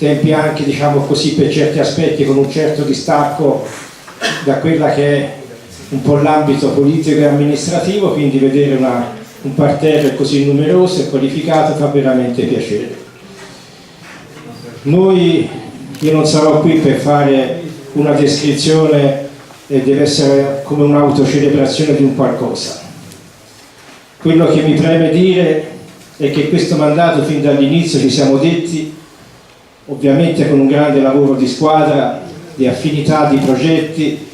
tempi anche, diciamo così, per certi aspetti con un certo distacco da quella che è un po' l'ambito politico e amministrativo, quindi vedere un parterre così numeroso e qualificato fa veramente piacere. Io non sarò qui per fare una descrizione e deve essere come un'autocelebrazione di un qualcosa. Quello che mi preme dire è che questo mandato fin dall'inizio ci siamo detti, ovviamente con un grande lavoro di squadra, di affinità, di progetti,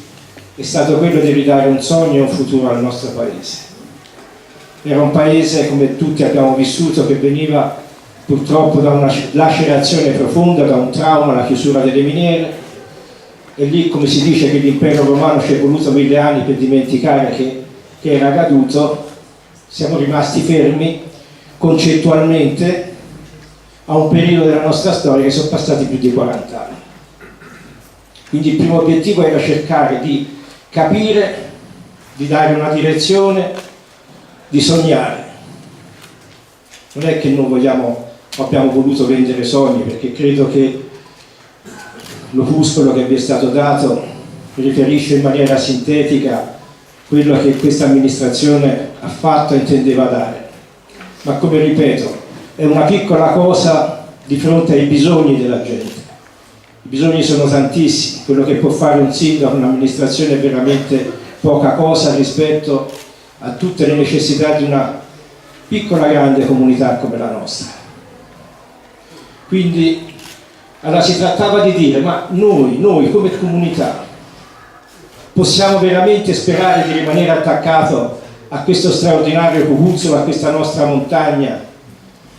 è stato quello di ridare un sogno e un futuro al nostro paese. Era un paese, come tutti abbiamo vissuto, che veniva purtroppo da una lacerazione profonda, da un trauma, la chiusura delle miniere, e lì, come si dice, che l'impero romano ci è voluto 1000 anni per dimenticare che era caduto. Siamo rimasti fermi concettualmente a un periodo della nostra storia che sono passati più di 40 anni. Quindi il primo obiettivo era cercare di capire, di dare una direzione, di sognare. Non è che noi abbiamo voluto vendere sogni, perché credo che l'opuscolo che vi è stato dato riferisce in maniera sintetica quello che questa amministrazione ha fatto e intendeva dare. Ma come ripeto, è una piccola cosa di fronte ai bisogni della gente. I bisogni sono tantissimi, quello che può fare un sindaco, un'amministrazione è veramente poca cosa rispetto a tutte le necessità di una piccola grande comunità come la nostra. Quindi allora si trattava di dire, ma noi come comunità possiamo veramente sperare di rimanere attaccato a questo straordinario cucuzzolo, a questa nostra montagna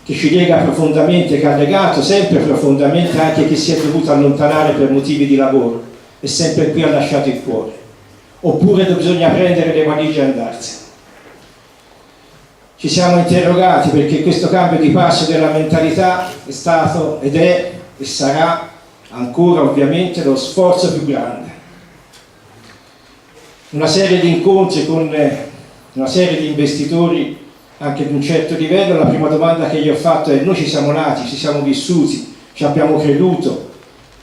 che ci lega profondamente, che ha legato sempre profondamente anche chi si è dovuto allontanare per motivi di lavoro e sempre qui ha lasciato il cuore? Oppure bisogna prendere le valigie e andarsene? Ci siamo interrogati perché questo cambio di passo della mentalità è stato ed è e sarà ancora ovviamente lo sforzo più grande. Una serie di incontri con una serie di investitori anche di un certo livello. La prima domanda che gli ho fatto è: noi ci siamo nati, ci siamo vissuti, ci abbiamo creduto.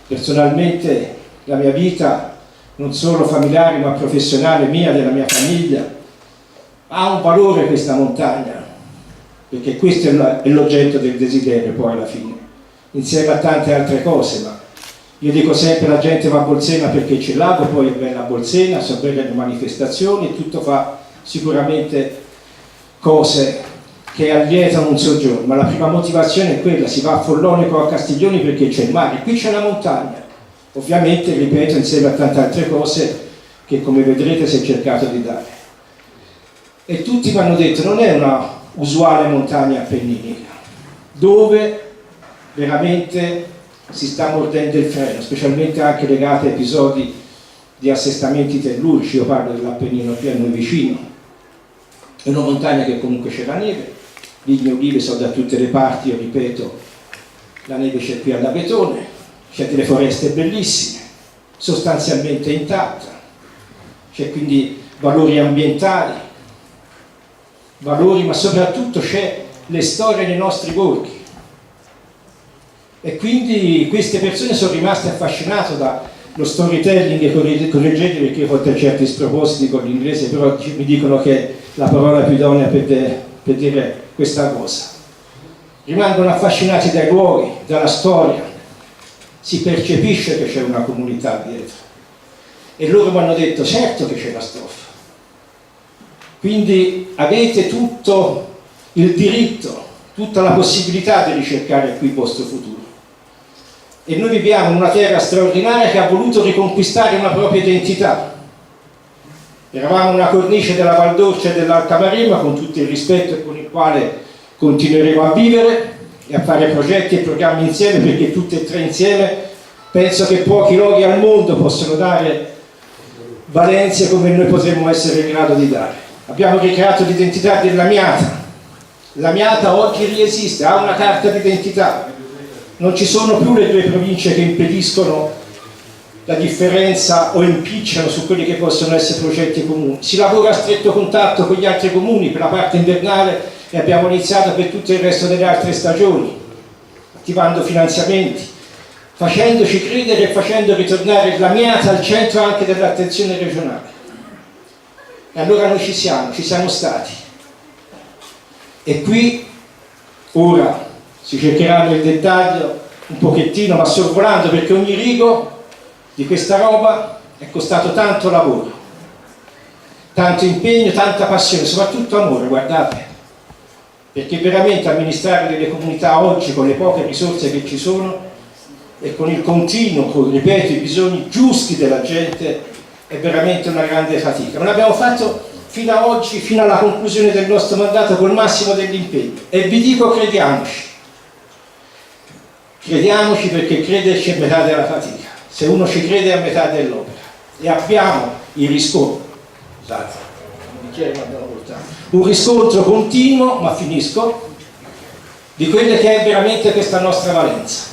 Personalmente la mia vita, non solo familiare ma professionale mia, della mia famiglia, ha un valore questa montagna, perché questo è l'oggetto del desiderio poi alla fine, insieme a tante altre cose. Ma io dico sempre, la gente va a Bolsena perché c'è il lago, poi è bella Bolsena, sono belle le manifestazioni, tutto fa sicuramente cose che allietano un soggiorno, ma la prima motivazione è quella: si va a Follonico o a Castiglioni perché c'è il mare, qui c'è la montagna, ovviamente, ripeto, insieme a tante altre cose che come vedrete si è cercato di dare. E tutti mi hanno detto: non è una usuale montagna appenninica, dove veramente si sta mordendo il freno, specialmente anche legate a episodi di assestamenti tellurici. Io parlo dell'Appennino qui a noi vicino, è una montagna che comunque c'è la neve, vigne e olive sono da tutte le parti, io ripeto, la neve c'è qui alla Betone, c'è delle foreste bellissime, sostanzialmente intatta, c'è quindi valori ambientali, ma soprattutto c'è le storie dei nostri borghi. E quindi queste persone sono rimaste affascinate dallo storytelling, correggete perché io ho certi spropositi con l'inglese, però mi dicono che è la parola più idonea per dire questa cosa. Rimangono affascinati dai luoghi, dalla storia, si percepisce che c'è una comunità dietro. E loro mi hanno detto: certo che c'è la stoffa. Quindi avete tutto il diritto, tutta la possibilità di ricercare qui il vostro futuro. E noi viviamo in una terra straordinaria che ha voluto riconquistare una propria identità. Eravamo una cornice della Val d'Orcia e dell'Alta Maremma, con tutto il rispetto con il quale continueremo a vivere e a fare progetti e programmi insieme, perché tutti e tre insieme penso che pochi luoghi al mondo possono dare valenze come noi potremmo essere in grado di dare. Abbiamo ricreato l'identità dell'Amiata. L'Amiata oggi riesiste, ha una carta d'identità. Non ci sono più le due province che impediscono la differenza o impicciano su quelli che possono essere progetti comuni. Si lavora a stretto contatto con gli altri comuni per la parte invernale e abbiamo iniziato per tutto il resto delle altre stagioni, attivando finanziamenti, facendoci credere e facendo ritornare la Miata al centro anche dell'attenzione regionale. E allora noi ci siamo stati. E qui, ora, si cercherà nel dettaglio un pochettino, ma sorvolando, perché ogni rigo di questa roba è costato tanto lavoro, tanto impegno, tanta passione, soprattutto amore, guardate, perché veramente amministrare delle comunità oggi con le poche risorse che ci sono e con il continuo, ripeto, i bisogni giusti della gente è veramente una grande fatica. Ma l'abbiamo fatto fino ad oggi, fino alla conclusione del nostro mandato, col massimo dell'impegno. E vi dico, crediamoci. Crediamoci, perché crederci è metà della fatica. Se uno ci crede è a metà dell'opera. E abbiamo il riscontro. Scusate, un riscontro continuo, ma finisco, di quelle che è veramente questa nostra valenza.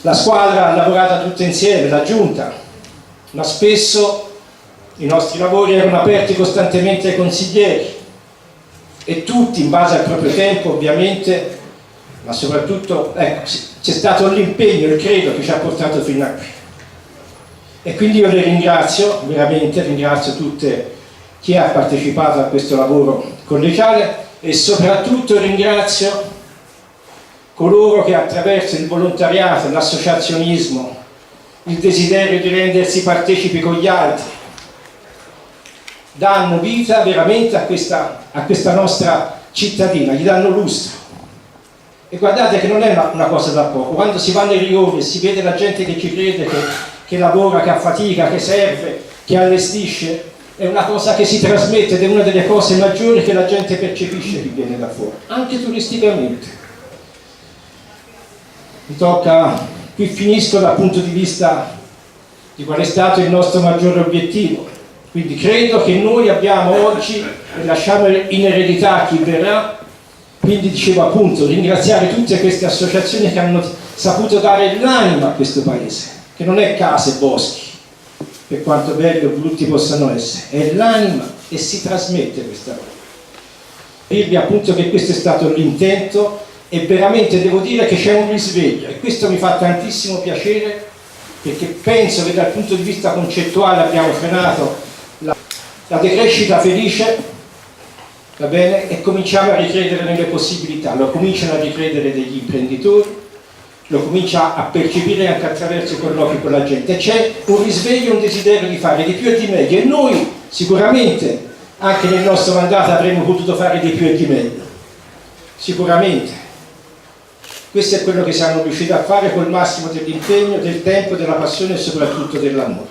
La squadra ha lavorato tutta insieme, la giunta, ma spesso i nostri lavori erano aperti costantemente ai consiglieri e tutti, in base al proprio tempo ovviamente, ma soprattutto c'è stato l'impegno, il credo che ci ha portato fino a qui. E quindi io le ringrazio, veramente ringrazio tutte chi ha partecipato a questo lavoro collegiale e soprattutto ringrazio coloro che attraverso il volontariato, l'associazionismo, il desiderio di rendersi partecipi con gli altri, danno vita veramente a questa nostra cittadina, gli danno lustro. E guardate che non è una cosa da poco, quando si va nei rioni e si vede la gente che ci crede, che lavora, che affatica, che serve, che allestisce, è una cosa che si trasmette ed è una delle cose maggiori che la gente percepisce che viene da fuori, anche turisticamente. Mi tocca, qui finisco dal punto di vista di qual è stato il nostro maggiore obiettivo. Quindi credo che noi abbiamo oggi, e lasciamo in eredità a chi verrà, quindi dicevo appunto, ringraziare tutte queste associazioni che hanno saputo dare l'anima a questo paese, che non è case e boschi, per quanto belli o brutti possano essere, è l'anima e si trasmette questa roba. Dirvi appunto che questo è stato l'intento e veramente devo dire che c'è un risveglio e questo mi fa tantissimo piacere, perché penso che dal punto di vista concettuale abbiamo frenato la decrescita felice, va bene, e cominciamo a ricredere nelle possibilità, lo cominciano a ricredere degli imprenditori, lo comincia a percepire anche attraverso i colloqui con la gente. C'è un risveglio, un desiderio di fare di più e di meglio e noi sicuramente anche nel nostro mandato avremmo potuto fare di più e di meglio, sicuramente. Questo è quello che siamo riusciti a fare col massimo dell'impegno, del tempo, della passione e soprattutto dell'amore.